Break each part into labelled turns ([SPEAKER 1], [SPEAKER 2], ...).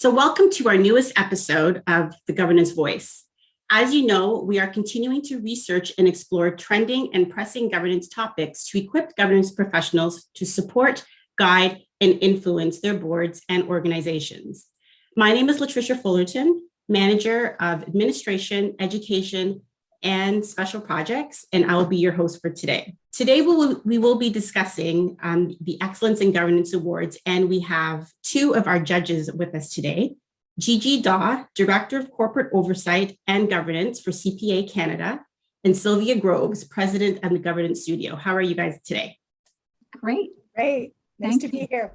[SPEAKER 1] So welcome to our newest episode of The Governance Voice. As you know, we are continuing to research and explore trending and pressing governance topics to equip governance professionals to support, guide, and influence their boards and organizations. My name is Letricia Fullerton, Manager of Administration, Education, and Special Projects, and I will be your host for today. Today, we will be discussing the Excellence in Governance Awards, and we have two of our judges with us today. Gigi Dawe, Director of Corporate Oversight and Governance for CPA Canada, and Sylvia Groves, President of the Governance Studio. How are you guys today?
[SPEAKER 2] Great.
[SPEAKER 3] Nice to be here.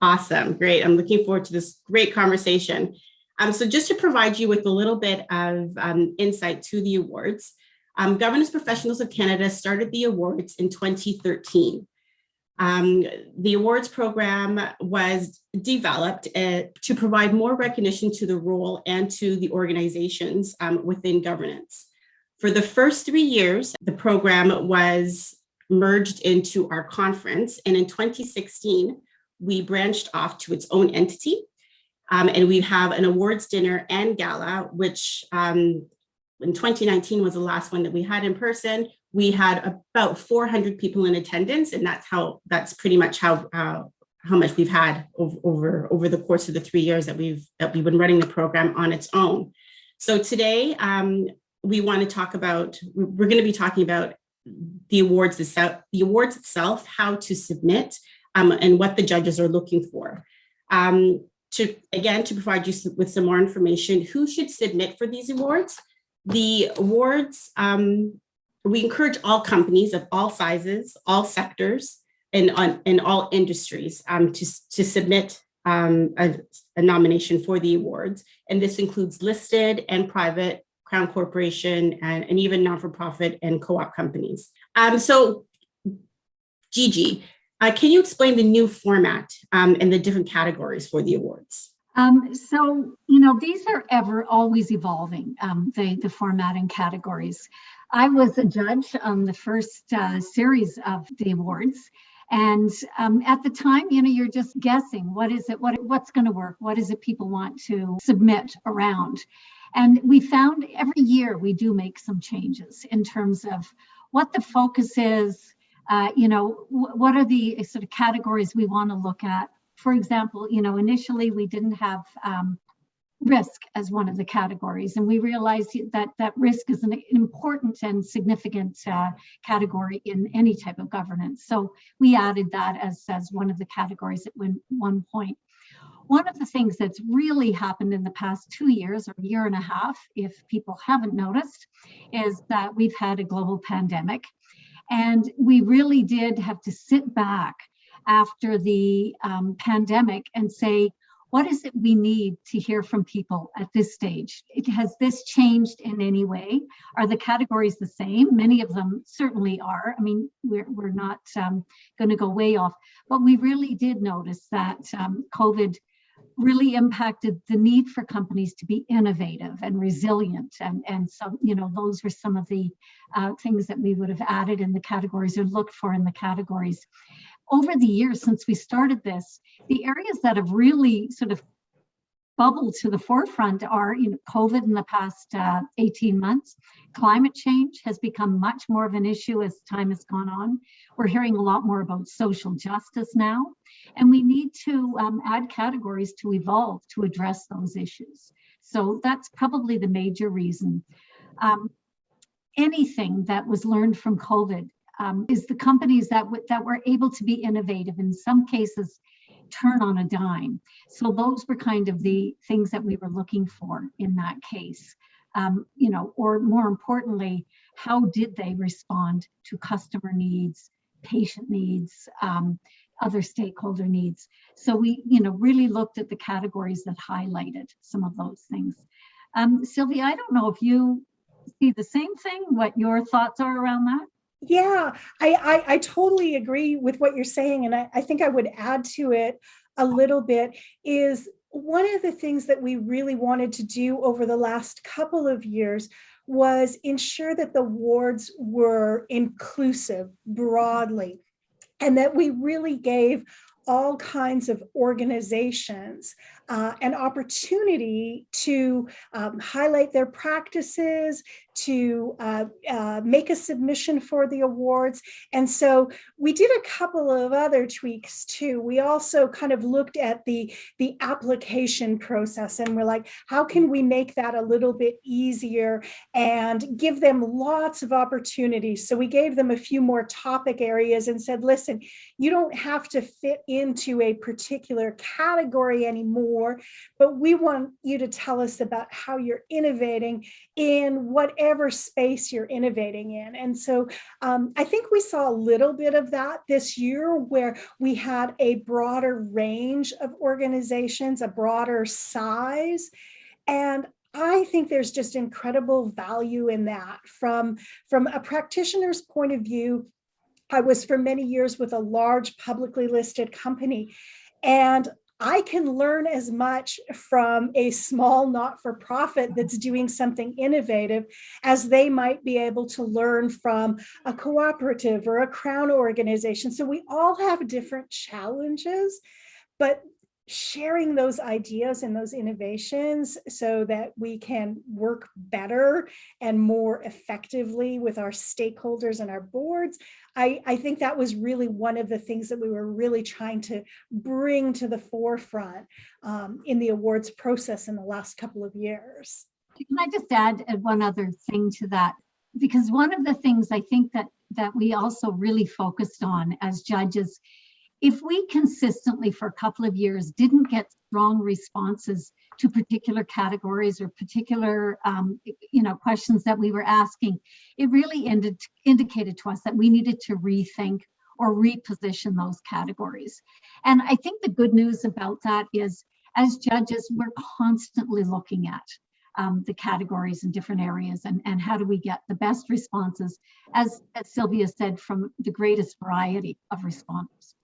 [SPEAKER 1] Awesome. Great. I'm looking forward to this great conversation. So just to provide you with a little bit of insight to the awards, Governance Professionals of Canada started the awards in 2013. The awards program was developed to provide more recognition to the role and to the organizations within governance. For the first 3 years, the program was merged into our conference, and in 2016, we branched off to its own entity. And we have an awards dinner and gala, which in 2019 was the last one that we had in person. We had about 400 people in attendance, and that's pretty much how much we've had over the course of the 3 years that we've been running the program on its own. So today we're going to be talking about the awards itself, how to submit, and what the judges are looking for. To provide you with some more information, who should submit for these awards? The awards, we encourage all companies of all sizes, all sectors, and all industries to submit a nomination for the awards. And this includes listed and private, Crown Corporation, and even non-for-profit and co-op companies. So Gigi, can you explain the new format and the different categories for the awards?
[SPEAKER 2] These are always evolving, the format and categories. I was a judge on the first series of the awards. And at the time, you're just guessing, what is it, what's going to work? What is it people want to submit around? And we found every year we do make some changes in terms of what the focus is. What are the sort of categories we want to look at? For example, initially we didn't have risk as one of the categories, and we realized that risk is an important and significant category in any type of governance. So we added that as one of the categories at one point. One of the things that's really happened in the past 2 years or a year and a half, if people haven't noticed, is that we've had a global pandemic. And we really did have to sit back after the pandemic and say, what is it we need to hear from people at this stage? Has this changed in any way? Are the categories the same? Many of them certainly are. I mean, we're not going to go way off, but we really did notice that COVID really impacted the need for companies to be innovative and resilient. And so, those were some of the things that we would have added in the categories or looked for in the categories. Over the years since we started this, the areas that have really sort of bubbled to the forefront are, COVID in the past 18 months. Climate change has become much more of an issue as time has gone on. We're hearing a lot more about social justice now, and we need to add categories to evolve to address those issues. So that's probably the major reason. Anything that was learned from COVID is the companies that were able to be innovative, in some cases turn on a dime. So those were kind of the things that we were looking for in that case. Or more importantly, how did they respond to customer needs, patient needs, other stakeholder needs? So we, really looked at the categories that highlighted some of those things. Sylvia, I don't know if you see the same thing, what your thoughts are around that?
[SPEAKER 3] Yeah, I totally agree with what you're saying. And I think I would add to it a little bit is one of the things that we really wanted to do over the last couple of years was ensure that the awards were inclusive broadly, and that we really gave all kinds of organizations an opportunity to highlight their practices, to make a submission for the awards. And so we did a couple of other tweaks too. We also kind of looked at the application process, and we're like, how can we make that a little bit easier and give them lots of opportunities? So we gave them a few more topic areas and said, listen, you don't have to fit into a particular category anymore, but we want you to tell us about how you're innovating in whatever space you're innovating in. And so I think we saw a little bit of that this year, where we had a broader range of organizations, a broader size. And I think there's just incredible value in that. From a practitioner's point of view, I was for many years with a large publicly listed company, and I can learn as much from a small not-for-profit that's doing something innovative as they might be able to learn from a cooperative or a Crown organization. So we all have different challenges, but sharing those ideas and those innovations so that we can work better and more effectively with our stakeholders and our boards. I think that was really one of the things that we were really trying to bring to the forefront in the awards process in the last couple of years.
[SPEAKER 2] Can I just add one other thing to that? Because one of the things I think that we also really focused on as judges, if we consistently for a couple of years didn't get strong responses to particular categories or particular questions that we were asking, it really indicated to us that we needed to rethink or reposition those categories. And I think the good news about that is, as judges, we're constantly looking at the categories in different areas and how do we get the best responses, as Sylvia said, from the greatest variety of responders.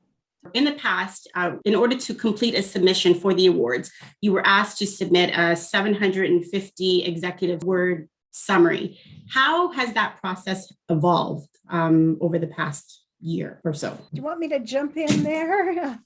[SPEAKER 1] In the past, in order to complete a submission for the awards, you were asked to submit a 750 executive word summary. How has that process evolved over the past year or so?
[SPEAKER 3] Do you want me to jump in there?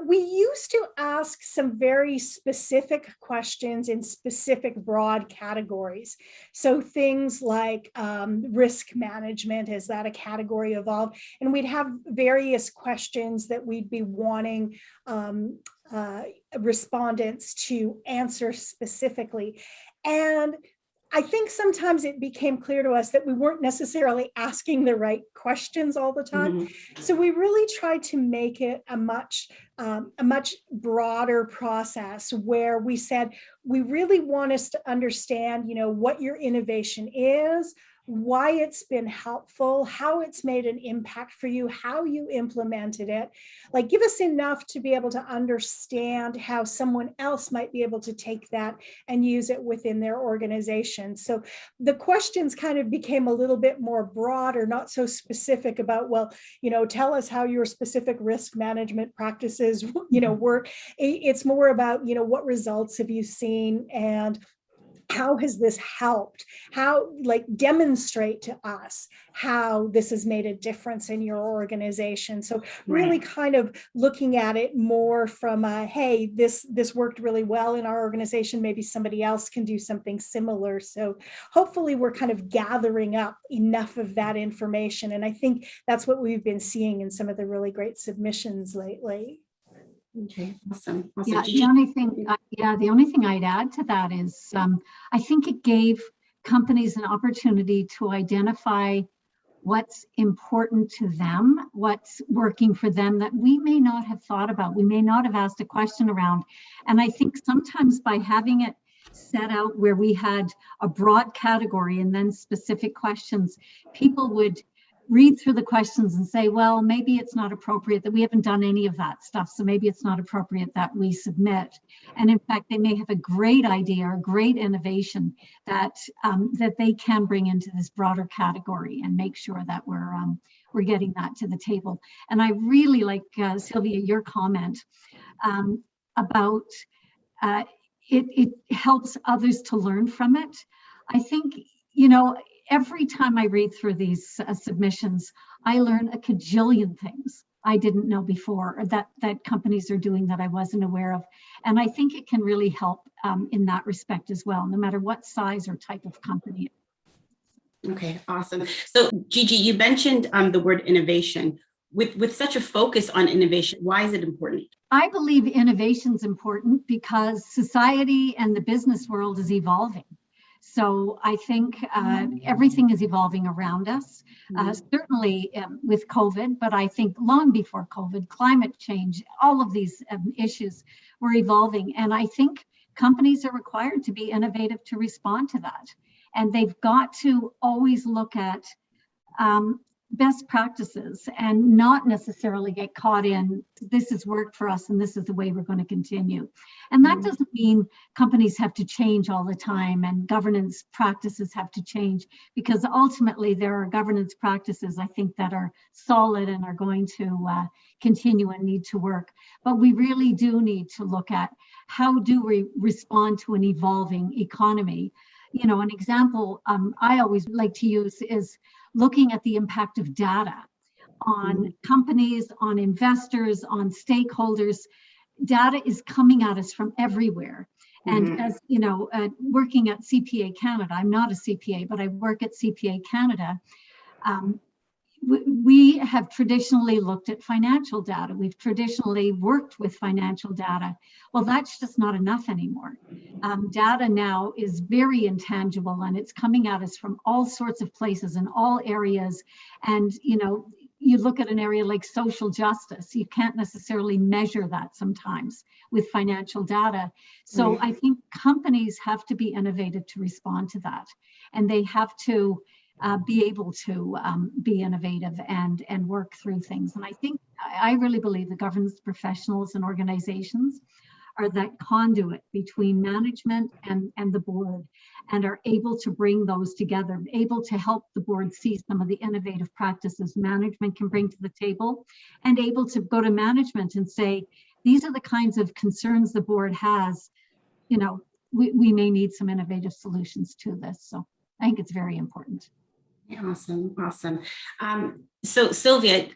[SPEAKER 3] We used to ask some very specific questions in specific broad categories. So things like risk management, is that a category evolved? And we'd have various questions that we'd be wanting respondents to answer specifically. And I think sometimes it became clear to us that we weren't necessarily asking the right questions all the time. Mm-hmm. So we really tried to make it a much broader process, where we said, we really want us to understand, what your innovation is, why it's been helpful, how it's made an impact for you, how you implemented it. Like, give us enough to be able to understand how someone else might be able to take that and use it within their organization. So the questions kind of became a little bit more broad, or not so specific about, tell us how your specific risk management practices, work. It's more about, what results have you seen, and how has this helped? Demonstrate to us how this has made a difference in your organization. So really kind of looking at it more from hey, this worked really well in our organization. Maybe somebody else can do something similar. So hopefully we're kind of gathering up enough of that information. And I think that's what we've been seeing in some of the really great submissions lately.
[SPEAKER 1] Okay, awesome.
[SPEAKER 2] Yeah, the only thing I'd add to that is I think it gave companies an opportunity to identify what's important to them, what's working for them that we may not have thought about, we may not have asked a question around. And I think sometimes by having it set out where we had a broad category and then specific questions, people would read through the questions and say, well, maybe it's not appropriate, that we haven't done any of that stuff, so maybe it's not appropriate that we submit. And in fact, they may have a great idea or great innovation that they can bring into this broader category and make sure that we're getting that to the table. And I really like, Sylvia, your comment about it helps others to learn from it. I think, every time I read through these submissions, I learn a cajillion things I didn't know before, or that companies are doing that I wasn't aware of. And I think it can really help in that respect as well, no matter what size or type of company.
[SPEAKER 1] Okay, awesome. So Gigi, you mentioned the word innovation. With such a focus on innovation, why is it important?
[SPEAKER 2] I believe innovation is important because society and the business world is evolving. So I think everything is evolving around us, certainly with COVID, but I think long before COVID, climate change, all of these issues were evolving. And I think companies are required to be innovative to respond to that. And they've got to always look at best practices and not necessarily get caught in this has worked for us and this is the way we're going to continue. And that doesn't mean companies have to change all the time and governance practices have to change, because ultimately there are governance practices, I think, that are solid and are going to continue and need to work. But we really do need to look at how do we respond to an evolving economy. You know, an example I always like to use is looking at the impact of data on companies, on investors, on stakeholders. Data is coming at us from everywhere. And as you know, working at CPA Canada, I'm not a CPA, but I work at CPA Canada. We have traditionally looked at financial data. We've traditionally worked with financial data. Well, that's just not enough anymore. Data now is very intangible and it's coming at us from all sorts of places in all areas. And, you know, you look at an area like social justice, you can't necessarily measure that sometimes with financial data. So I think companies have to be innovative to respond to that. And they have to be able to be innovative and work through things. And I think, I really believe the governance professionals and organizations are that conduit between management and the board, and are able to bring those together, able to help the board see some of the innovative practices management can bring to the table, and able to go to management and say, these are the kinds of concerns the board has, you know, we may need some innovative solutions to this. So I think it's very important.
[SPEAKER 1] Awesome. So Sylvia,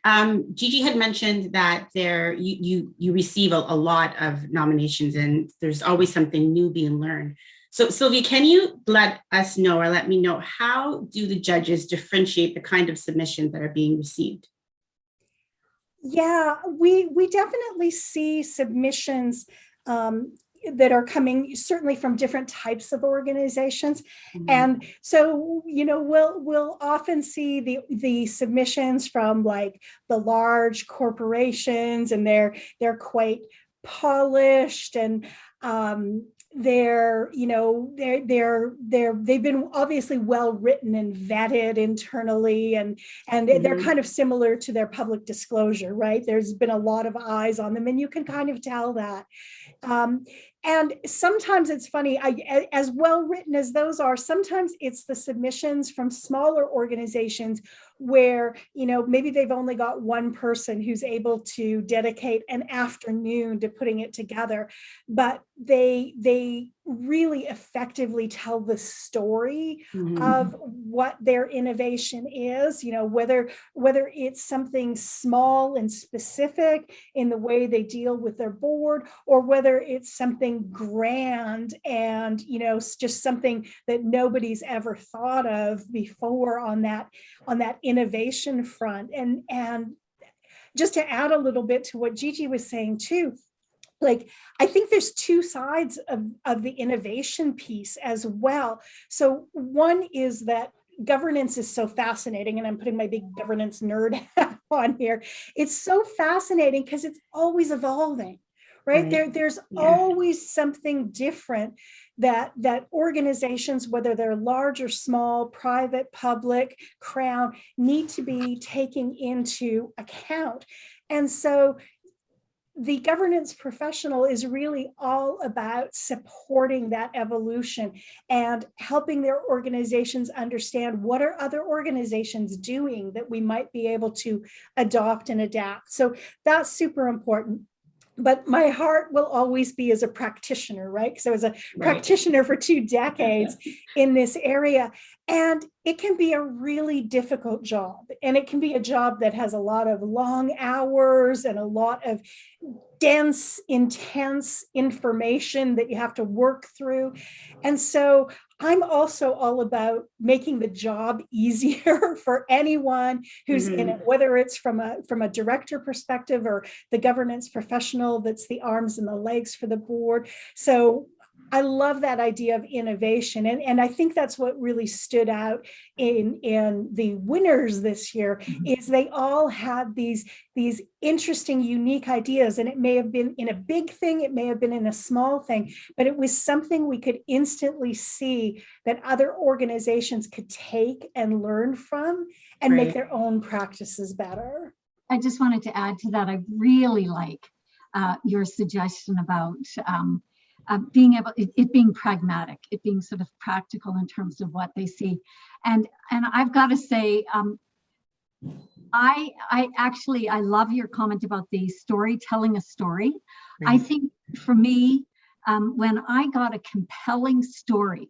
[SPEAKER 1] Gigi had mentioned that you receive a lot of nominations and there's always something new being learned. So Sylvia, can you let us know or let me know, how do the judges differentiate the kind of submissions that are being received?
[SPEAKER 3] Yeah, we definitely see submissions that are coming certainly from different types of organizations. And so, you know, we'll often see the submissions from like the large corporations, and they're quite polished, and they've been obviously well written and vetted internally, and they're kind of similar to their public disclosure, right? There's been a lot of eyes on them, and you can kind of tell that. And sometimes it's funny, as well written as those are, sometimes it's the submissions from smaller organizations where, you know, maybe they've only got one person who's able to dedicate an afternoon to putting it together, but they really effectively tell the story of what their innovation is, you know, whether it's something small and specific in the way they deal with their board, or whether it's something grand and, you know, just something that nobody's ever thought of before on that innovation front. And just to add a little bit to what Gigi was saying too, like, I think there's two sides of the innovation piece as well. So one is that governance is so fascinating, and I'm putting my big governance nerd hat on here. It's so fascinating because it's always evolving, right? There's always something different that organizations, whether they're large or small, private, public, crown, need to be taking into account. And so the governance professional is really all about supporting that evolution and helping their organizations understand what are other organizations doing that we might be able to adopt and adapt. So that's super important. but my heart will always be as a practitioner, right? Because I was a practitioner for 2 decades in this area. And it can be a really difficult job. And it can be a job that has a lot of long hours and a lot of dense, intense information that you have to work through. And so I'm also all about making the job easier for anyone who's in it, whether it's from a director perspective or the governance professional that's the arms and the legs for the board. So I love that idea of innovation. And I think that's what really stood out in the winners this year is they all had these interesting, unique ideas. And it may have been in a big thing, it may have been in a small thing, but it was something we could instantly see that other organizations could take and learn from and make their own practices better.
[SPEAKER 2] I just wanted to add to that. I really like your suggestion about being able, it being pragmatic, it being sort of practical in terms of what they see. And I've got to say, I love your comment about the story, telling a story. I think for me, when I got a compelling story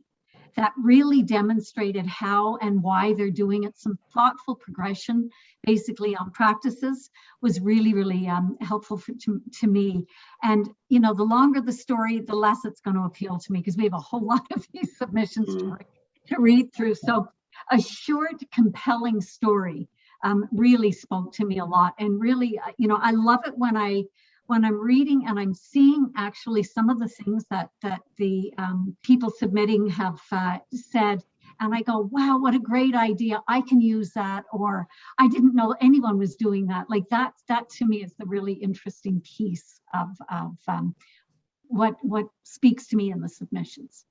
[SPEAKER 2] that really demonstrated how and why they're doing it, some thoughtful progression basically on practices was really, really helpful to me. And, you know, the longer the story, the less it's going to appeal to me because we have a whole lot of these submissions to read through. So a short, compelling story really spoke to me a lot. And really, you know, I love it when I'm reading and I'm seeing actually some of the things that the people submitting have said, and I go, wow, what a great idea. I can use that, or I didn't know anyone was doing that. Like that to me is the really interesting piece of what speaks to me in the submissions.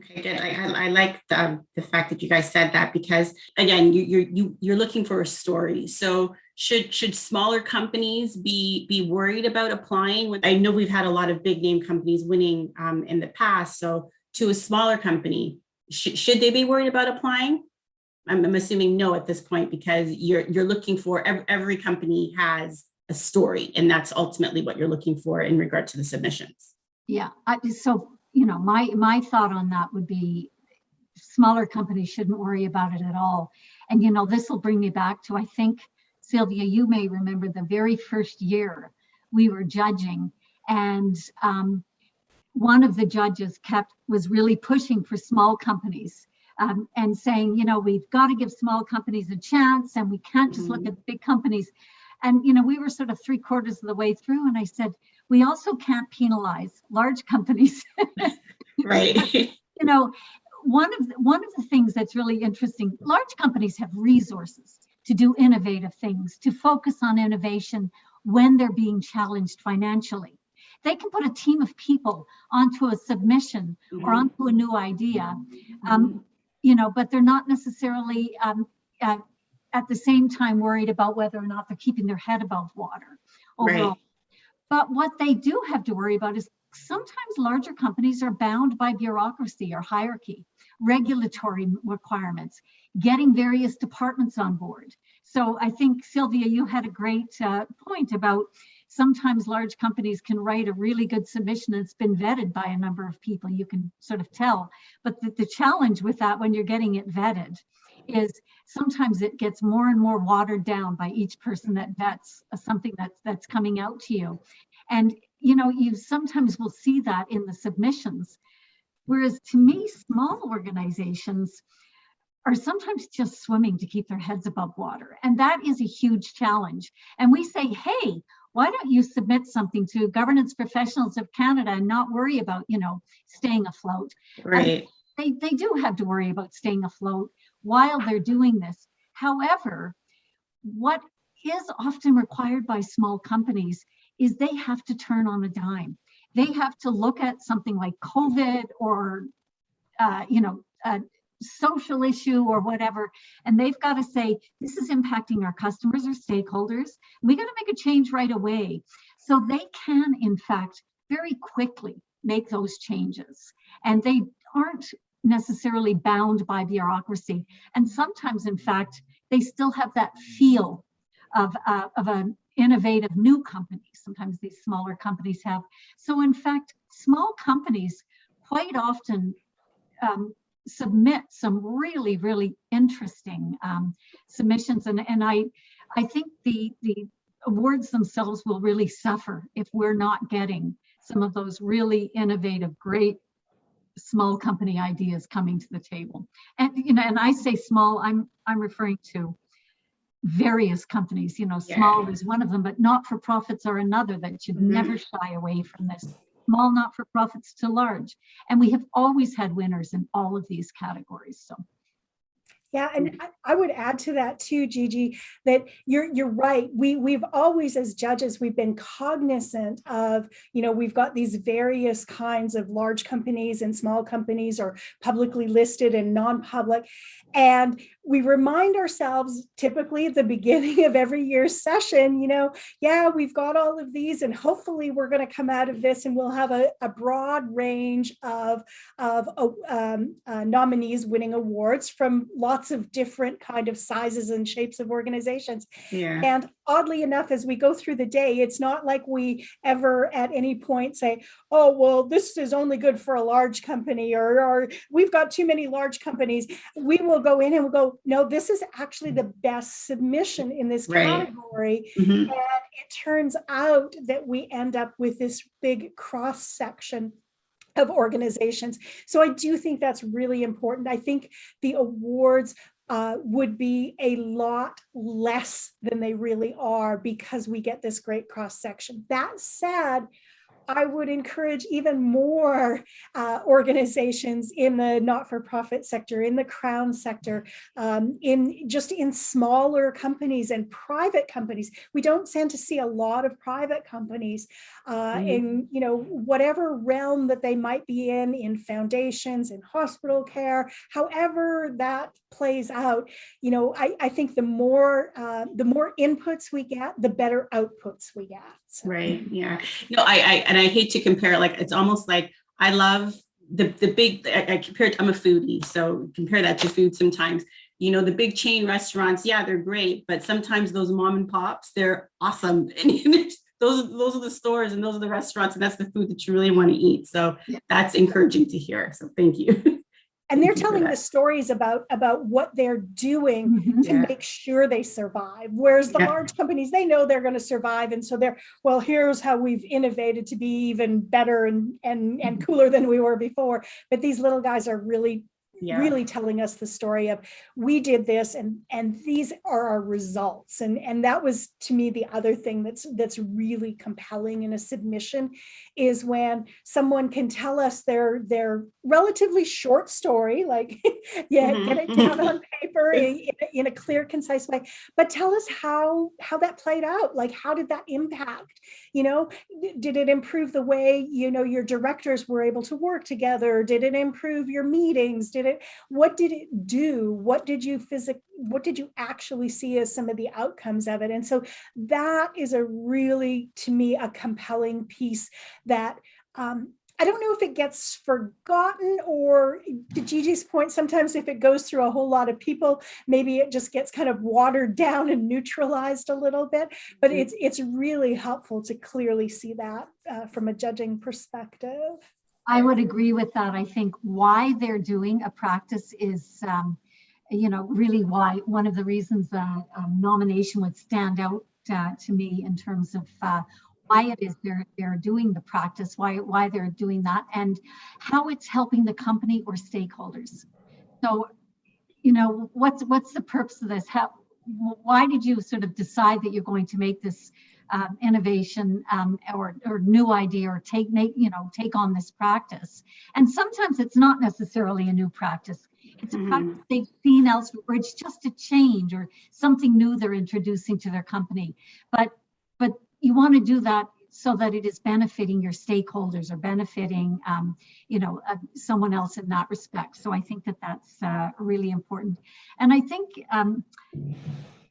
[SPEAKER 1] Okay, good. I like the fact that you guys said that because again, you're looking for a story. So should smaller companies be worried about applying? I know we've had a lot of big name companies winning in the past. So to a smaller company, should they be worried about applying? I'm assuming no at this point because you're looking for every company has a story, and that's ultimately what you're looking for in regard to the submissions.
[SPEAKER 2] Yeah. So you know, my thought on that would be smaller companies shouldn't worry about it at all. And, you know, this will bring me back to, I think, Sylvia, you may remember the very first year we were judging, and one of the judges was really pushing for small companies and saying, you know, we've got to give small companies a chance and we can't just look at big companies. And, you know, we were sort of 3/4 of the way through, and I said, we also can't penalize large companies.
[SPEAKER 1] Right.
[SPEAKER 2] You know, one of the things that's really interesting, large companies have resources to do innovative things, to focus on innovation when they're being challenged financially. They can put a team of people onto a submission or onto a new idea, you know, but they're not necessarily at the same time worried about whether or not they're keeping their head above water overall. Right. But what they do have to worry about is sometimes larger companies are bound by bureaucracy or hierarchy, regulatory requirements, getting various departments on board. So I think, Sylvia, you had a great point about sometimes large companies can write a really good submission that's been vetted by a number of people. You can sort of tell. But the challenge with that when you're getting it vetted is sometimes it gets more and more watered down by each person that vets something that's coming out to you. And, you know, you sometimes will see that in the submissions. Whereas to me, small organizations are sometimes just swimming to keep their heads above water. And that is a huge challenge. And we say, hey, why don't you submit something to Governance Professionals of Canada and not worry about, you know, staying afloat?
[SPEAKER 1] Right.
[SPEAKER 2] They do have to worry about staying afloat while they're doing this. However, what is often required by small companies is they have to turn on a dime. They have to look at something like COVID or, you know, a social issue or whatever, and they've got to say, this is impacting our customers or stakeholders. We got to make a change right away. So they can, in fact, very quickly make those changes. And they aren't necessarily bound by bureaucracy. And sometimes, in fact, they still have that feel of an innovative new companies. Sometimes these smaller companies have. So in fact, small companies quite often submit some really, really interesting submissions. And I think the awards themselves will really suffer if we're not getting some of those really innovative, great small company ideas coming to the table. And and I say small, I'm referring to various companies. Small is one of them, but not-for-profits are another that should never shy away from this. Small not-for-profits to large. And we have always had winners in all of these categories. So.
[SPEAKER 3] Yeah, and I would add to that too, Gigi, that you're right. We've always, as judges, we've been cognizant of, we've got these various kinds of large companies and small companies, or publicly listed and non-public. And we remind ourselves typically at the beginning of every year's session, yeah, we've got all of these, and hopefully we're going to come out of this and we'll have a broad range of nominees winning awards from lots of different kind of sizes and shapes of organizations.
[SPEAKER 1] Yeah.
[SPEAKER 3] And oddly enough, as we go through the day, it's not like we ever at any point say, oh, well, this is only good for a large company, or we've got too many large companies. We will go in and we'll go, no, this is actually the best submission in this category. And it turns out that we end up with this big cross section of organizations. So I do think that's really important. I think the awards would be a lot less than they really are because we get this great cross section. That said, I would encourage even more organizations in the not-for-profit sector, in the Crown sector, in smaller companies and private companies. We don't tend to see a lot of private companies in whatever realm that they might be in foundations, in hospital care, however that plays out. I think the more inputs we get, the better outputs we get. So.
[SPEAKER 1] Right. Yeah. No, I hate to compare, like, it's almost like I love the big, I'm a foodie, so compare that to food sometimes. The big chain restaurants, yeah, they're great, but sometimes those mom and pops, they're awesome. And those are the stores and those are the restaurants, and that's the food that you really want to eat. So that's encouraging to hear. So thank you.
[SPEAKER 3] And they're telling the stories about what they're doing to make sure they survive. Whereas the large companies, they know they're going to survive. And so here's how we've innovated to be even better and cooler than we were before. But these little guys are really telling us the story of, we did this and these are our results. And that was, to me, the other thing that's really compelling in a submission, is when someone can tell us their relatively short story, like get it down on paper in a clear, concise way, but tell us how that played out. Like, how did that impact? Did it improve the way your directors were able to work together? Did it improve your meetings? What did it do? What did you actually see as some of the outcomes of it? And so that is a really, to me, a compelling piece that I don't know if it gets forgotten, or to Gigi's point, sometimes if it goes through a whole lot of people, maybe it just gets kind of watered down and neutralized a little bit, but it's really helpful to clearly see that from a judging perspective.
[SPEAKER 2] I would agree with that. I think why they're doing a practice is, really why one of the reasons a nomination would stand out to me in terms of why it is they're doing the practice, why they're doing that, and how it's helping the company or stakeholders. So, what's the purpose of this? Why did you sort of decide that you're going to make this innovation or new idea, or take on this practice? And sometimes it's not necessarily a new practice. It's a practice they've seen elsewhere, or it's just a change or something new they're introducing to their company. But you want to do that so that it is benefiting your stakeholders or benefiting, someone else in that respect. So I think that's really important. And I think,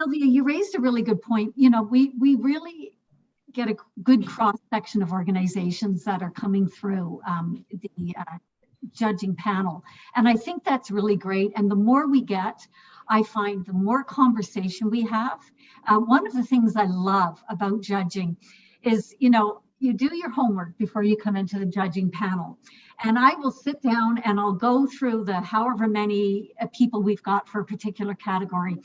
[SPEAKER 2] Sylvia, you raised a really good point. We really get a good cross section of organizations that are coming through the judging panel. And I think that's really great. And the more we get, I find the more conversation we have, one of the things I love about judging is, you do your homework before you come into the judging panel. And I will sit down and I'll go through the however many people we've got for a particular category.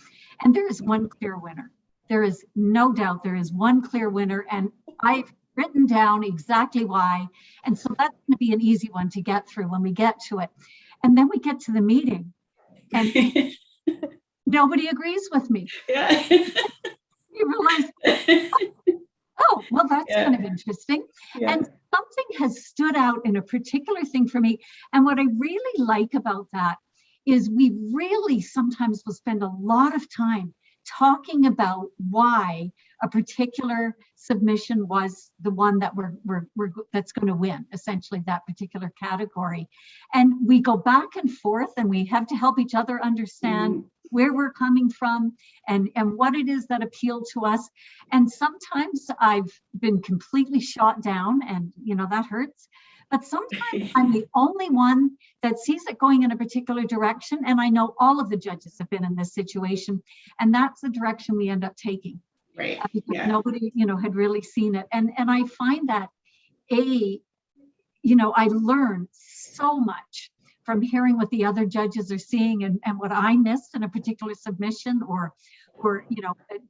[SPEAKER 2] And there is one clear winner. There is no doubt there is one clear winner. And I've written down exactly why. And so that's going to be an easy one to get through when we get to it. And then we get to the meeting and nobody agrees with me.
[SPEAKER 1] Yeah.
[SPEAKER 2] You realize, oh, well, that's kind of interesting.
[SPEAKER 3] Yeah.
[SPEAKER 2] And something has stood out in a particular thing for me. And what I really like about that is we really sometimes will spend a lot of time talking about why a particular submission was the one that that's going to win, essentially that particular category. And we go back and forth and we have to help each other understand where we're coming from and what it is that appealed to us. And sometimes I've been completely shot down and, that hurts. But sometimes I'm the only one that sees it going in a particular direction. And I know all of the judges have been in this situation. And that's the direction we end up taking.
[SPEAKER 1] Right.
[SPEAKER 2] Because nobody, had really seen it. And I find that, I learn so much from hearing what the other judges are seeing and what I missed in a particular submission or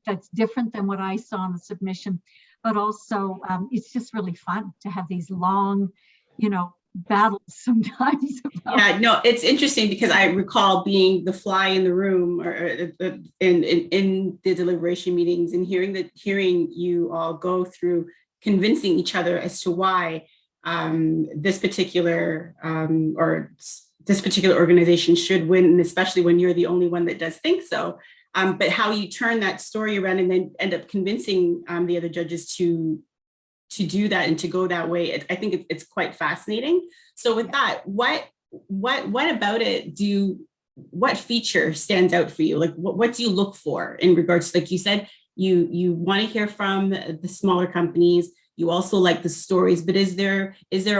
[SPEAKER 2] that's different than what I saw in the submission. But also, it's just really fun to have these long, battles sometimes.
[SPEAKER 1] Yeah, no, it's interesting because I recall being the fly in the room or in the deliberation meetings and hearing you all go through convincing each other as to why this particular organization should win, and especially when you're the only one that does think so. But how you turn that story around and then end up convincing the other judges to do that and to go that way, I think it's quite fascinating. So with that, what about it what feature stands out for you? Like what do you look for in regards to, like you said, you want to hear from the smaller companies, you also like the stories, but is there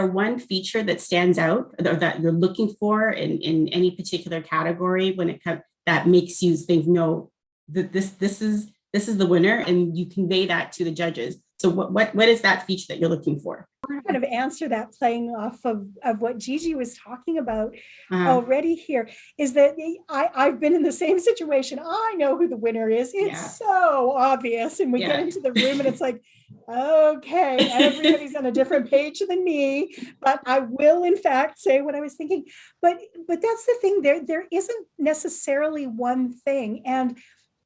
[SPEAKER 1] one feature that stands out or that you're looking for in any particular category when it comes that makes you think, no, that this is the winner, and you convey that to the judges? So what is that feature that you're looking for?
[SPEAKER 3] We're kind of answer that playing off of what Gigi was talking about already here, is that I've been in the same situation. I know who the winner is. It's so obvious. And we get into the room and it's like, okay, everybody's on a different page than me, but I will in fact say what I was thinking. But that's the thing, there isn't necessarily one thing. And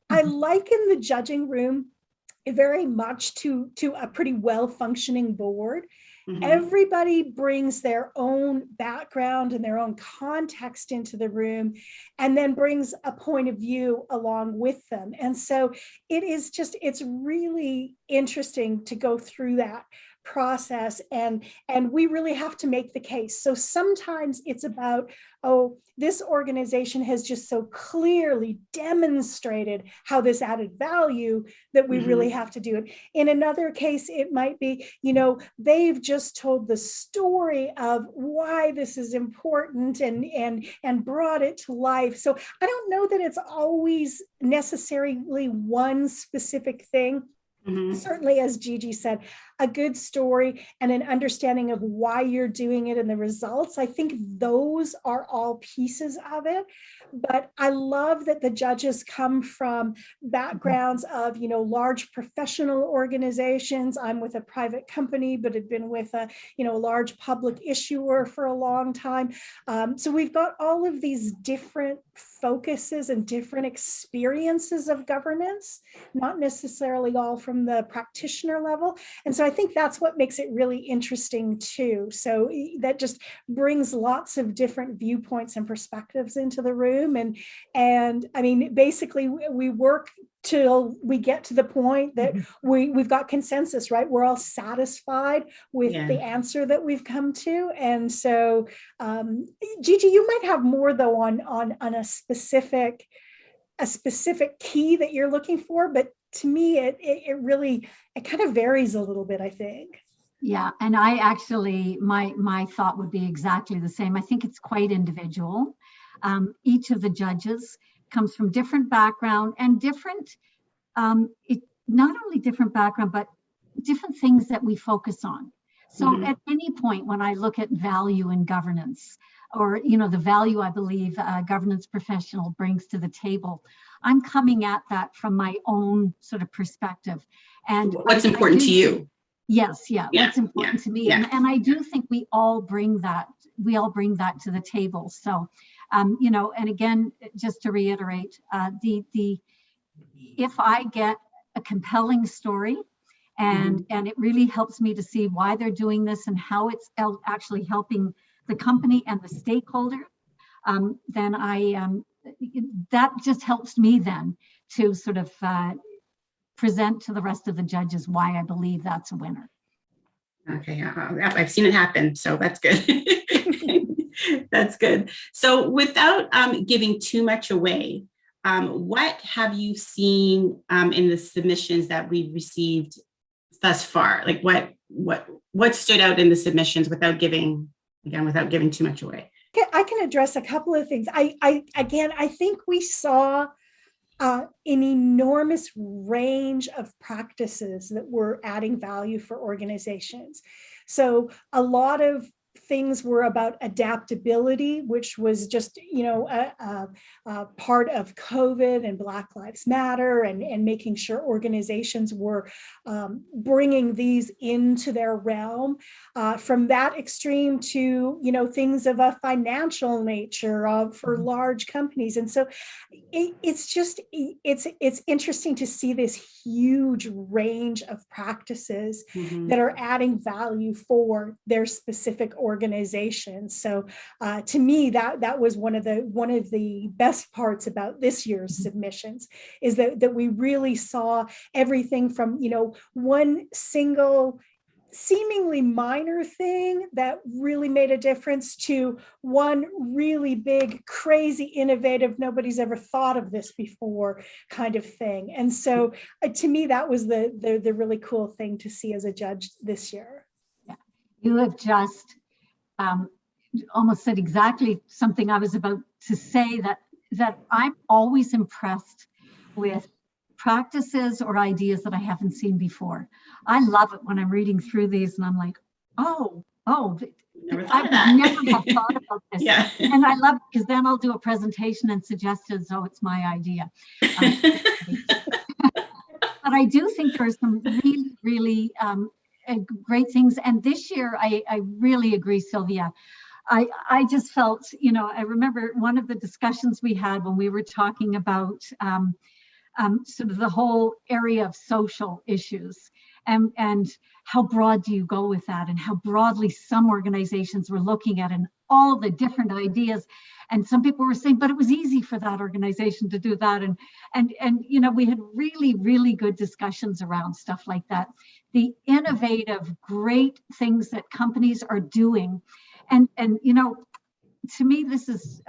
[SPEAKER 3] I liken the judging room very much to a pretty well-functioning board. Everybody brings their own background and their own context into the room and then brings a point of view along with them. And so it's really interesting to go through that process, and we really have to make the case. So sometimes it's about, oh, this organization has just so clearly demonstrated how this added value that we really have to do it. In another case, it might be, they've just told the story of why this is important and brought it to life. So I don't know that it's always necessarily one specific thing. Certainly, as Gigi said, a good story and an understanding of why you're doing it and the results. I think those are all pieces of it. But I love that the judges come from backgrounds of, large professional organizations. I'm with a private company, but had been with a large public issuer for a long time. So we've got all of these different focuses and different experiences of governance, not necessarily all from the practitioner level. And so I think that's what makes it really interesting too. So that just brings lots of different viewpoints and perspectives into the room. And I mean, basically we work till we get to the point that we've got consensus, right? We're all satisfied with the answer that we've come to. And so, Gigi, you might have more though on a specific key that you're looking for, but to me, it kind of varies a little bit, I think.
[SPEAKER 2] Yeah, and I actually, my thought would be exactly the same. I think it's quite individual. Each of the judges comes from different background and different, not only different background, but different things that we focus on. So at any point when I look at value in governance, or the value I believe a governance professional brings to the table, I'm coming at that from my own sort of perspective. And
[SPEAKER 1] what's important to you?
[SPEAKER 2] Yes, what's important to me, and I do think we all bring that. We all bring that to the table. So, and again, just to reiterate, if I get a compelling story, and it really helps me to see why they're doing this and how it's actually helping the company and the stakeholder, then that just helps me then to sort of present to the rest of the judges why I believe that's a winner.
[SPEAKER 1] Okay, I've seen it happen, so that's good. That's good. So without giving too much away, what have you seen in the submissions that we've received thus far? Like what stood out in the submissions without giving too much away?
[SPEAKER 3] I can address a couple of things. I think we saw an enormous range of practices that were adding value for organizations. So a lot of things were about adaptability, which was just, part of COVID and Black Lives Matter, and making sure organizations were bringing these into their realm. From that extreme to, things of a financial nature for large companies. And so it's interesting to see this huge range of practices that are adding value for their specific organizations. So to me, that was one of the best parts about this year's submissions, is that we really saw everything from, one single seemingly minor thing that really made a difference to one really big, crazy, innovative, nobody's ever thought of this before kind of thing. And so to me, that was the really cool thing to see as a judge this year.
[SPEAKER 2] Yeah. You have just almost said exactly something I was about to say, that I'm always impressed with practices or ideas that I haven't seen before. I love it when I'm reading through these and I'm like, I never have thought about this. Yeah. And I love it because then I'll do a presentation and suggest it as though it's my idea. But I do think there's some really, really great things. And this year, I really agree, Sylvia. I just felt, I remember one of the discussions we had when we were talking about sort of the whole area of social issues, and how broad do you go with that, and how broadly some organizations were looking at and all the different ideas. And some people were saying, but it was easy for that organization to do that. And we had really, really good discussions around stuff like that. The innovative, great things that companies are doing. And to me, this is,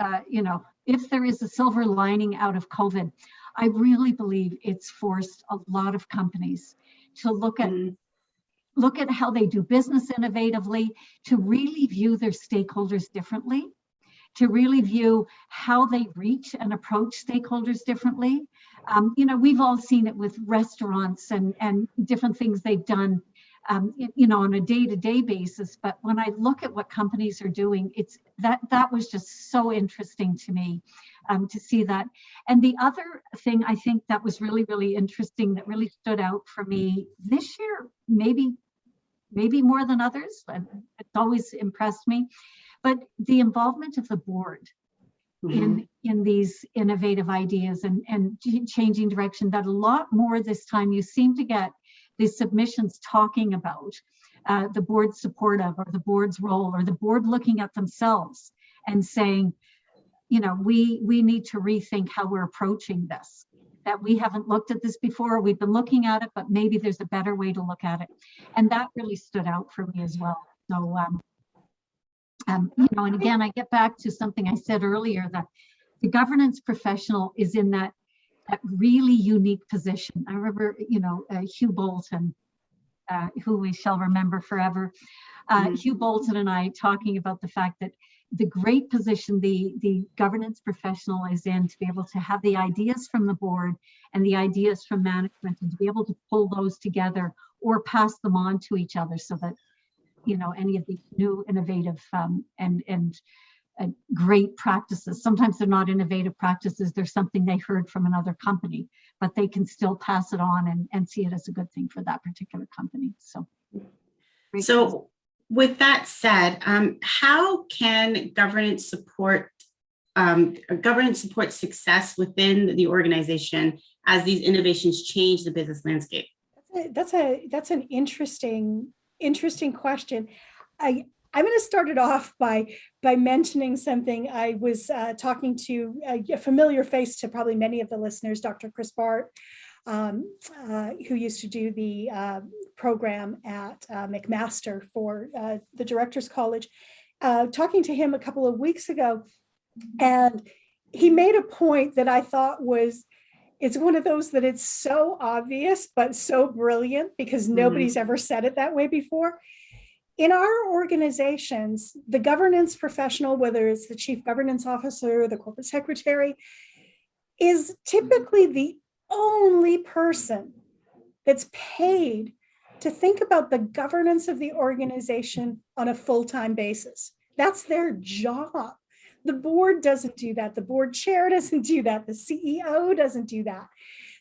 [SPEAKER 2] if there is a silver lining out of COVID, I really believe it's forced a lot of companies to look at how they do business innovatively, to really view their stakeholders differently, to really view how they reach and approach stakeholders differently. We've all seen it with restaurants and different things they've done, on a day-to-day basis. But when I look at what companies are doing, it's that was just so interesting to me to see that. And the other thing I think that was really, really interesting, that really stood out for me this year, maybe more than others, it's always impressed me, but the involvement of the board in these innovative ideas and changing direction. That a lot more this time you seem to get these submissions talking about the board's supportive, or the board's role, or the board looking at themselves and saying, we need to rethink how we're approaching this, that we haven't looked at this before. We've been looking at it, but maybe there's a better way to look at it. And that really stood out for me as well. So, and again, I get back to something I said earlier, that the governance professional is in that really unique position. I remember, Hugh Bolton who we shall remember forever, Hugh Bolton and I talking about the fact that the great position the governance professional is in to be able to have the ideas from the board and the ideas from management and to be able to pull those together or pass them on to each other so that, you know, any of these new innovative and great practices, sometimes they're not innovative practices, they're something they heard from another company, but they can still pass it on and see it as a good thing for that particular company. So
[SPEAKER 1] with that said, how can governance support success within the organization as these innovations change the business landscape?
[SPEAKER 3] That's an interesting question. I'm going to start it off by mentioning something. I was talking to a familiar face to probably many of the listeners, Dr. Chris Bart, who used to do the program at McMaster for the Directors College, talking to him a couple of weeks ago. And he made a point that I thought it's one of those that it's so obvious, but so brilliant because nobody's ever said it that way before. In our organizations, the governance professional, whether it's the chief governance officer or the corporate secretary, is typically the only person that's paid to think about the governance of the organization on a full-time basis. That's their job. The board doesn't do that. The board chair doesn't do that. The CEO doesn't do that.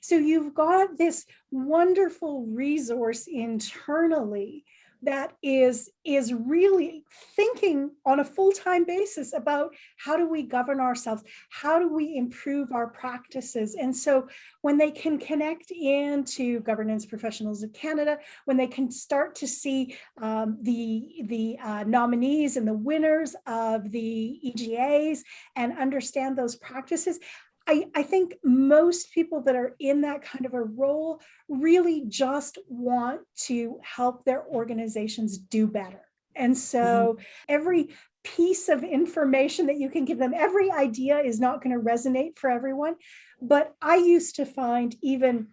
[SPEAKER 3] So you've got this wonderful resource internally that is really thinking on a full-time basis about how do we govern ourselves? How do we improve our practices? And so when they can connect into Governance Professionals of Canada, when they can start to see the nominees and the winners of the EGAs and understand those practices, I think most people that are in that kind of a role really just want to help their organizations do better. And so every piece of information that you can give them, every idea is not going to resonate for everyone. But I used to find, even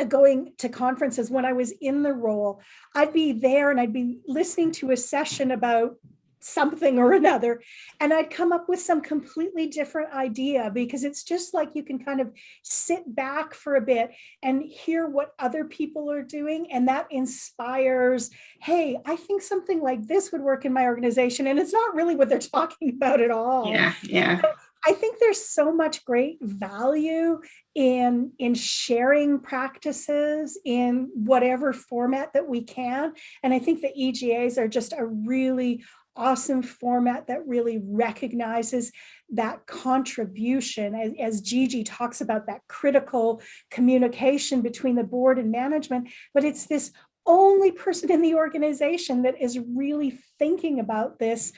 [SPEAKER 3] going to conferences when I was in the role, I'd be there and I'd be listening to a session about something or another, and I'd come up with some completely different idea, because it's just like you can kind of sit back for a bit and hear what other people are doing, and that inspires, hey, I think something like this would work in my organization, and it's not really what they're talking about at all.
[SPEAKER 1] Yeah.
[SPEAKER 3] So I think there's so much great value in sharing practices in whatever format that we can, and I think the EGAs are just a really awesome format that really recognizes that contribution, as Gigi talks about, that critical communication between the board and management, but it's this only person in the organization that is really thinking about this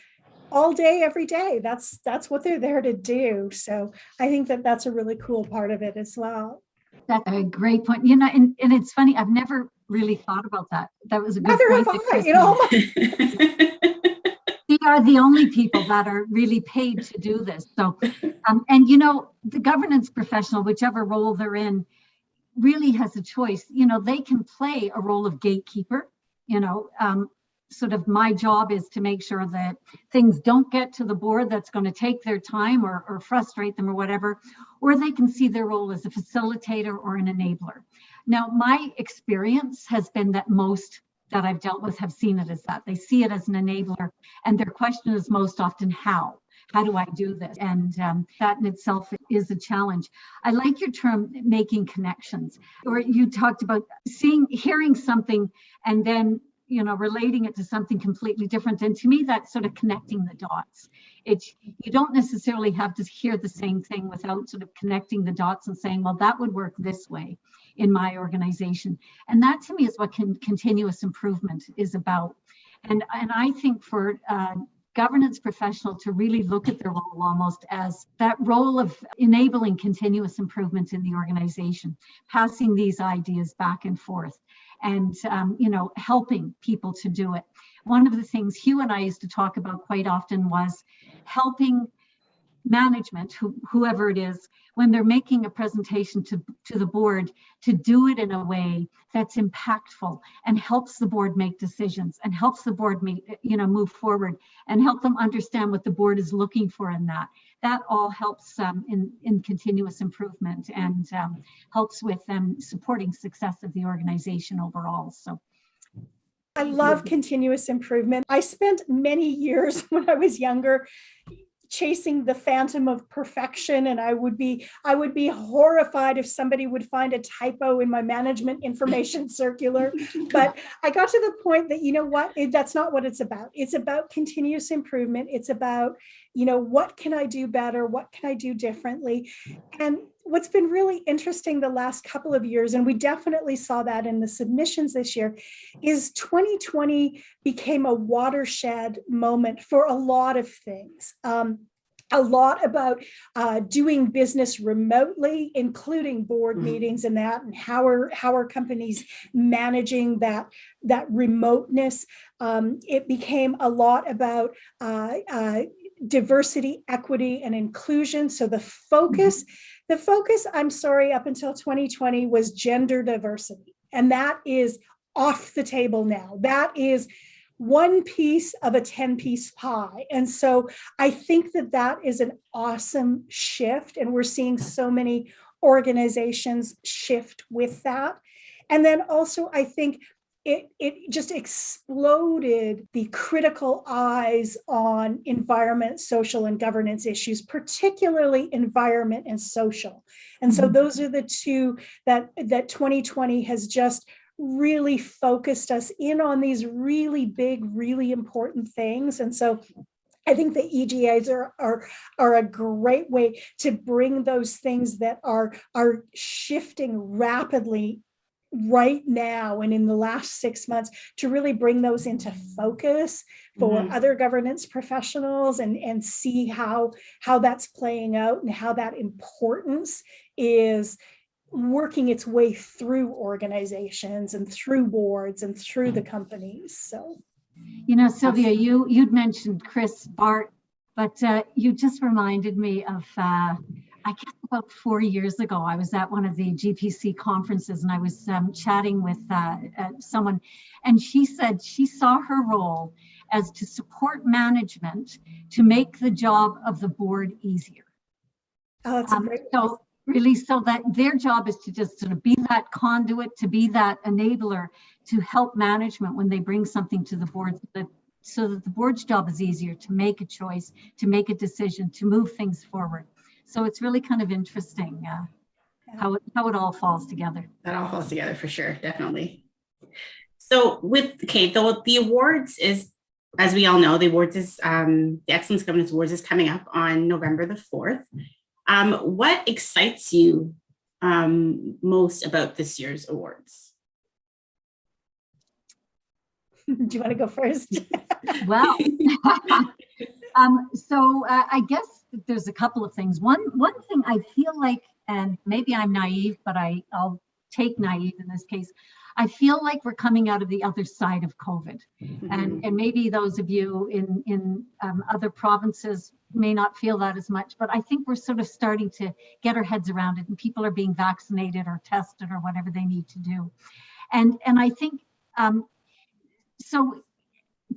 [SPEAKER 3] all day, every day. That's what they're there to do. So I think that that's a really cool part of it as well.
[SPEAKER 2] That's a great point. You know, and it's funny, I've never really thought about that. That was a good
[SPEAKER 3] Neither
[SPEAKER 2] point.
[SPEAKER 3] have I,
[SPEAKER 2] They are the only people that are really paid to do this. So, and you know, the governance professional, whichever role they're in, really has a choice. You know, they can play a role of gatekeeper. You know, sort of my job is to make sure that things don't get to the board that's going to take their time or frustrate them or whatever, or they can see their role as a facilitator or an enabler. Now, my experience has been that most that I've dealt with have seen it as that. They see it as an enabler, and their question is most often how. How do I do this? And that in itself is a challenge. I like your term, making connections, or you talked about hearing something and then, you know, relating it to something completely different. And to me, that's sort of connecting the dots. You don't necessarily have to hear the same thing without sort of connecting the dots and saying, well, that would work this way in my organization. And that to me is what continuous improvement is about. And I think for governance professional to really look at their role almost as that role of enabling continuous improvement in the organization, passing these ideas back and forth, and you know, helping people to do it. One of the things Hugh and I used to talk about quite often was helping management, whoever it is, when they're making a presentation to the board, to do it in a way that's impactful and helps the board make decisions and helps the board move forward and help them understand what the board is looking for in that. That all helps in continuous improvement and helps with supporting success of the organization overall. So
[SPEAKER 3] I love continuous improvement. I spent many years when I was younger chasing the phantom of perfection, and I would be horrified if somebody would find a typo in my management information circular. But I got to the point that, you know what, that's not what it's about. It's about continuous improvement. It's about, what can I do better? What can I do differently? And what's been really interesting the last couple of years, and we definitely saw that in the submissions this year, is 2020 became a watershed moment for a lot of things. A lot about doing business remotely, including board meetings and that, and how are companies managing that remoteness. It became a lot about diversity, equity, and inclusion. So the focus, I'm sorry, up until 2020 was gender diversity. And that is off the table now. That is one piece of a 10-piece pie. And so I think that is an awesome shift. And we're seeing so many organizations shift with that. And then also, I think it just exploded the critical eyes on environment, social, and governance issues, particularly environment and social. And so those are the two that 2020 has just really focused us in on, these really big, really important things. And so I think the EGAs are a great way to bring those things that are shifting rapidly right now and in the last 6 months, to really bring those into focus for other governance professionals and see how that's playing out and how that importance is working its way through organizations and through boards and through the companies. So,
[SPEAKER 2] Sylvia, you'd mentioned Chris Bart, but you just reminded me of, I guess about 4 years ago, I was at one of the GPC conferences and I was chatting with someone, and she said she saw her role as to support management to make the job of the board easier.
[SPEAKER 3] Oh, that's a great
[SPEAKER 2] so really, so that their job is to just sort of be that conduit, to be that enabler to help management when they bring something to the board, so that the board's job is easier to make a choice, to make a decision, to move things forward. So it's really kind of interesting how it all falls together.
[SPEAKER 1] That all falls together for sure, definitely. So the awards is, as we all know, the awards is the Excellence Governance Awards is coming up on November the 4th. What excites you most about this year's awards?
[SPEAKER 3] Do you want to go first?
[SPEAKER 2] Well, so I guess there's a couple of things. One thing I feel like, and maybe I'm naive, but I'll take naive in this case. I feel like we're coming out of the other side of COVID, and maybe those of you in other provinces may not feel that as much, but I think we're sort of starting to get our heads around it, and people are being vaccinated or tested or whatever they need to do, and I think so.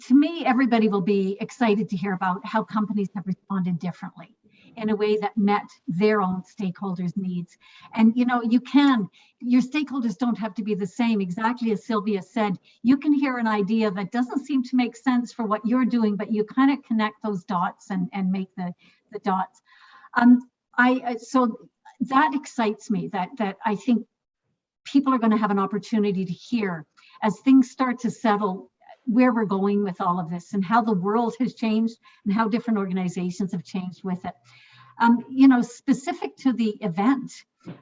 [SPEAKER 2] To me, everybody will be excited to hear about how companies have responded differently in a way that met their own stakeholders' needs. And your stakeholders don't have to be the same. Exactly as Sylvia said, you can hear an idea that doesn't seem to make sense for what you're doing, but you kind of connect those dots and make the dots. So that excites me, that I think people are going to have an opportunity to hear as things start to settle where we're going with all of this and how the world has changed and how different organizations have changed with it. Specific to the event,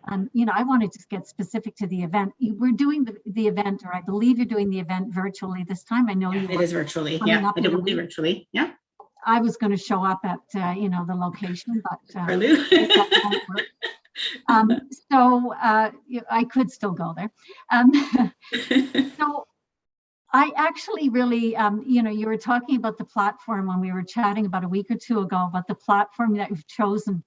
[SPEAKER 2] I want to just get specific to the event. We're doing the event, or I believe you're doing the event virtually this time. I know it is virtually. Yeah, it will be virtually. Yeah. I was going to show up at, the location, but so I could still go there. So I actually really, you were talking about the platform when we were chatting about a week or two ago about the platform that you've chosen,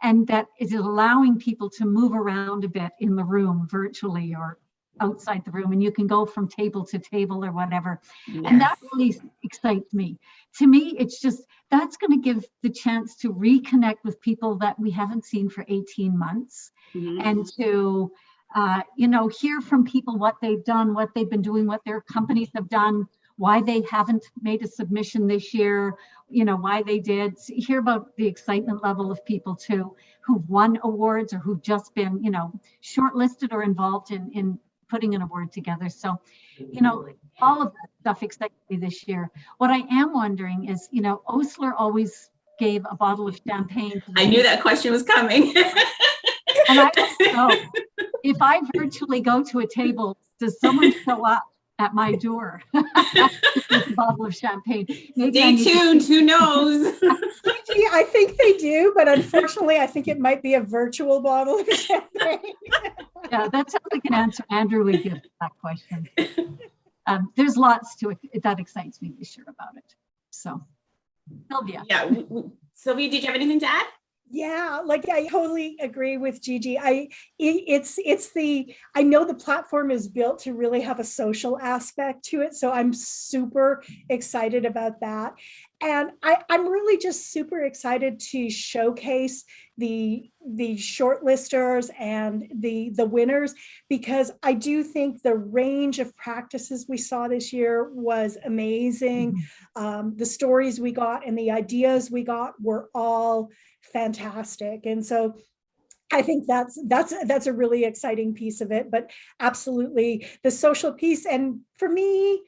[SPEAKER 2] and that is allowing people to move around a bit in the room virtually or outside the room, and you can go from table to table or whatever.
[SPEAKER 1] Yes.
[SPEAKER 2] And that really excites me. To me, it's just, that's going to give the chance to reconnect with people that we haven't seen for 18 months and to hear from people what they've done, what they've been doing, what their companies have done, why they haven't made a submission this year, why they did. Hear about the excitement level of people too, who've won awards or who've just been, shortlisted or involved in putting an award together. So, all of that stuff excites me this year. What I am wondering is, Osler always gave a bottle of champagne.
[SPEAKER 1] I knew that question was coming.
[SPEAKER 2] And I don't know, if I virtually go to a table, does someone show up at my door with a bottle of champagne?
[SPEAKER 1] Stay tuned, who knows?
[SPEAKER 3] I think they do, but unfortunately, I think it might be a virtual bottle of champagne.
[SPEAKER 2] Yeah, that sounds like an answer Andrew would give to that question. There's lots to it that excites me this year about it. So, Sylvia.
[SPEAKER 1] Yeah, Sylvia, did you have anything to add?
[SPEAKER 3] Yeah, like I totally agree with Gigi. I know the platform is built to really have a social aspect to it. So I'm super excited about that. And I'm really just super excited to showcase the shortlisters and the winners, because I do think the range of practices we saw this year was amazing. The stories we got and the ideas we got were all fantastic. And so I think that's a really exciting piece of it, but absolutely the social piece. And for me,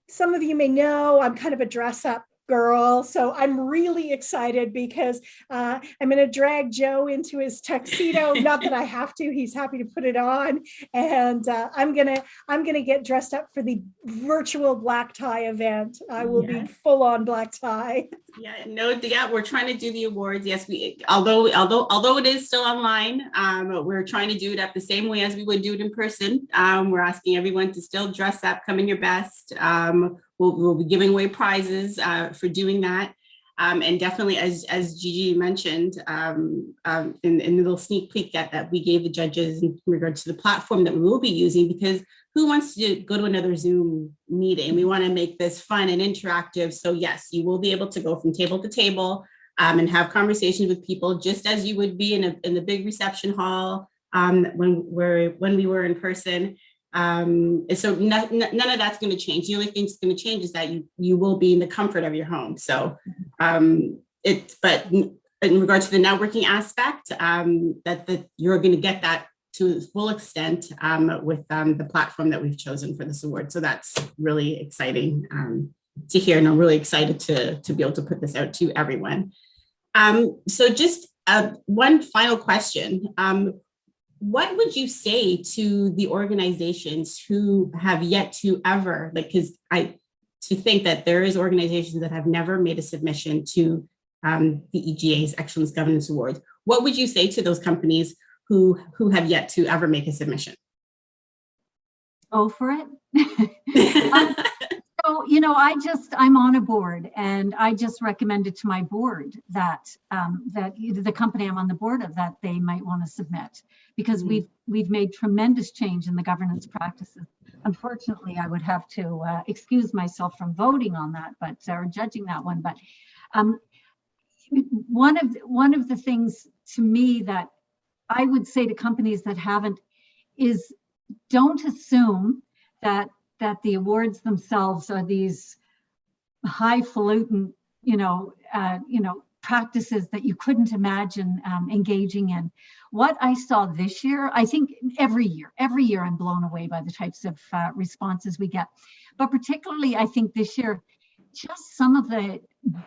[SPEAKER 3] some of you may know, I'm kind of a dress up girl. So I'm really excited because I'm going to drag Joe into his tuxedo. Not that I have to, he's happy to put it on. And I'm going to get dressed up for the virtual black tie event. I will be full on black tie.
[SPEAKER 1] We're trying to do the awards. Yes, although it is still online, we're trying to do it up the same way as we would do it in person. We're asking everyone to still dress up, come in your best. We'll be giving away prizes for doing that. And definitely, as Gigi mentioned, in the little sneak peek that we gave the judges in regards to the platform that we will be using, because who wants to go to another Zoom meeting? We want to make this fun and interactive. So yes, you will be able to go from table to table and have conversations with people just as you would be in the big reception hall when we were in person. So none of that's going to change. The only thing that's going to change is that you will be in the comfort of your home. So but in regards to the networking aspect, that you're going to get that to its full extent with the platform that we've chosen for this award. So that's really exciting to hear, and I'm really excited to be able to put this out to everyone. So just one final question. What would you say to the organizations who have yet to ever, to think that there is organizations that have never made a submission to the EGA's Excellence Governance Awards? What would you say to those companies who have yet to ever make a submission?
[SPEAKER 2] Go for it. So, I'm on a board, and I just recommended to my board that the company I'm on the board of, that they might want to submit, because we've made tremendous change in the governance practices. Unfortunately, I would have to excuse myself from voting on that, or judging that one. But one of the things to me that I would say to companies that haven't is, don't assume that the awards themselves are these highfalutin, practices that you couldn't imagine engaging in. What I saw this year, I think every year I'm blown away by the types of responses we get. But particularly, I think this year, just some of the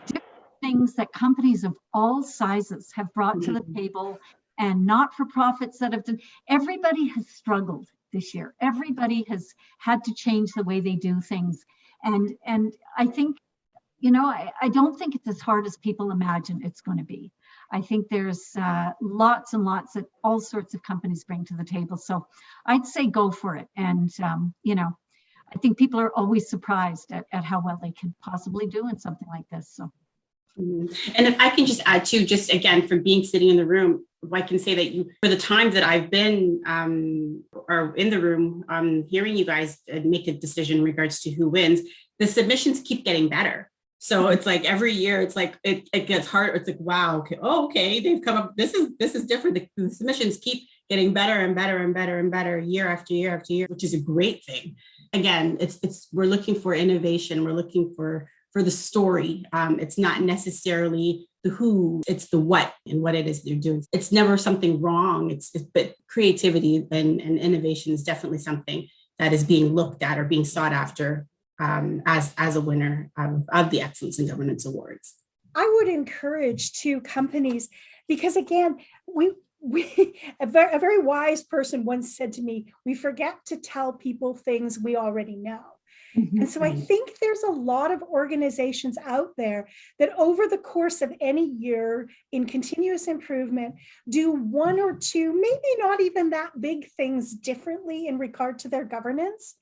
[SPEAKER 2] different things that companies of all sizes have brought to the table, and not-for-profits that have done. Everybody has struggled this year. Everybody has had to change the way they do things. And I think, I don't think it's as hard as people imagine it's going to be. I think there's lots and lots that all sorts of companies bring to the table. So I'd say go for it. And, I think people are always surprised at how well they can possibly do in something like this. So.
[SPEAKER 1] And if I can just add too, just again, from being sitting in the room, I can say that for the time that I've been or in the room, hearing you guys make a decision in regards to who wins, the submissions keep getting better. So it's like every year, it's like it gets harder. It's like, wow, okay, they've come up. This is different. The submissions keep getting better and better and better and better year after year after year, which is a great thing. Again, we're looking for innovation. We're looking for the story. It's not necessarily the who, it's the what and what it is they're doing. It's never something wrong. But creativity and innovation is definitely something that is being looked at or being sought after as a winner of the Excellence in Governance Awards.
[SPEAKER 3] I would encourage to companies, because again, a very wise person once said to me, we forget to tell people things we already know. And so I think there's a lot of organizations out there that over the course of any year in continuous improvement do one or two, maybe not even that big things differently in regard to their governance.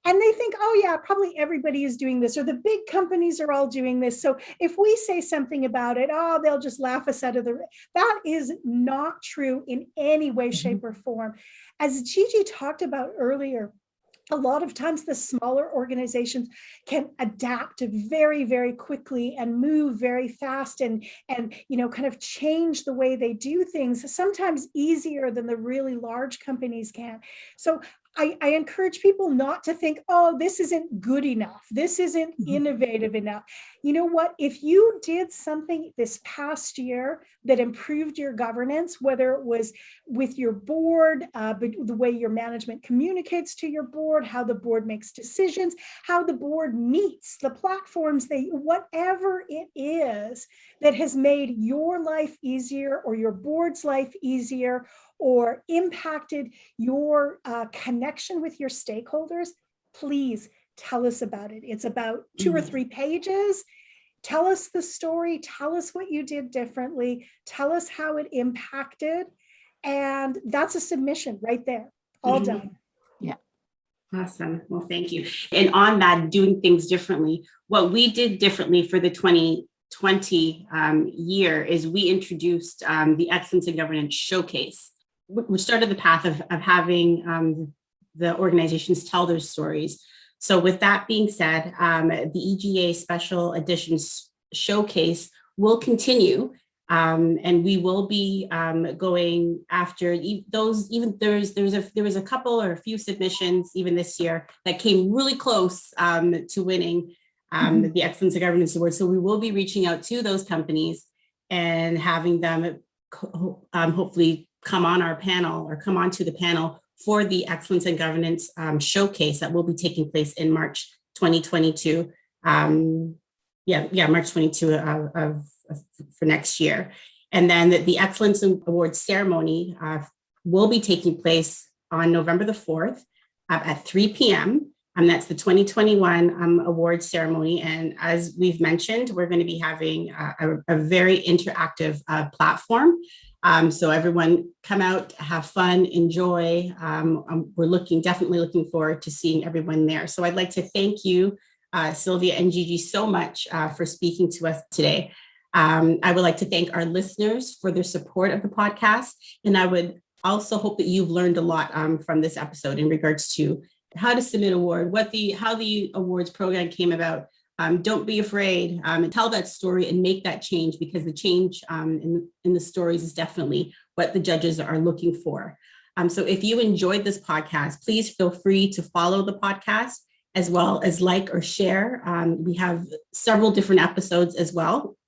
[SPEAKER 3] And they think, oh yeah, probably everybody is doing this, or the big companies are all doing this. So if we say something about it, oh, they'll just laugh us out of the. That is not true in any way, shape, or form. As Gigi talked about earlier, a lot of times the smaller organizations can adapt very, very quickly and move very fast and kind of change the way they do things, sometimes easier than the really large companies can. So I encourage people not to think, oh, this isn't good enough. This isn't innovative enough. You know what? If you did something this past year that improved your governance, whether it was with your board, the way your management communicates to your board, how the board makes decisions, how the board meets, the platforms, whatever it is that has made your life easier or your board's life easier, or impacted your connection with your stakeholders, please tell us about it. It's about 2 or 3 pages. Tell us the story. Tell us what you did differently. Tell us how it impacted. And that's a submission right there. All done.
[SPEAKER 2] Yeah.
[SPEAKER 1] Awesome. Well, thank you. And on that, doing things differently, what we did differently for the 2020 year is we introduced the Excellence in Governance Showcase, which started the path of having the organizations tell their stories. So with that being said, the EGA Special Editions Showcase will continue, and we will be going after those. Even there was a couple or a few submissions even this year that came really close to winning the Excellence in Governance Award. So we will be reaching out to those companies and having them hopefully come on our panel or come onto the panel for the Excellence in Governance Showcase that will be taking place in March 2022. March 22 for next year. And then the Excellence Awards ceremony will be taking place on November the 4th at 3 p.m. And that's the 2021 awards ceremony. And as we've mentioned, we're going to be having a very interactive platform. So everyone come out, have fun, enjoy. We're definitely looking forward to seeing everyone there. So I'd like to thank you, Sylvia and Gigi, so much for speaking to us today. I would like to thank our listeners for their support of the podcast. And I would also hope that you've learned a lot from this episode in regards to how to submit an award, how the awards program came about. Don't be afraid, and tell that story and make that change, because the change in the stories is definitely what the judges are looking for. So if you enjoyed this podcast, please feel free to follow the podcast as well as like or share. We have several different episodes as well.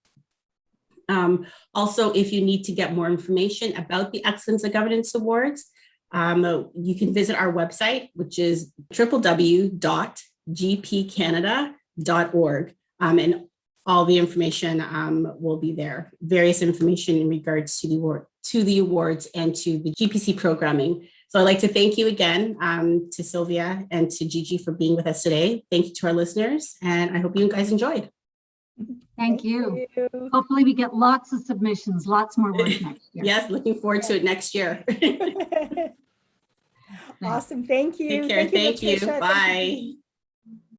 [SPEAKER 1] Also, if you need to get more information about the Excellence in Governance Awards, you can visit our website, which is www.gpcanada.org, and all the information will be there. Various information in regards to the awards and to the GPC programming. So I'd like to thank you again to Sylvia and to Gigi for being with us today. Thank you to our listeners, and I hope you guys enjoyed.
[SPEAKER 2] Thank you. Hopefully we get lots of submissions, lots more work next year.
[SPEAKER 1] Yes, looking forward to it next year.
[SPEAKER 3] Awesome. Thank you.
[SPEAKER 1] Take care. Thank you. Bye.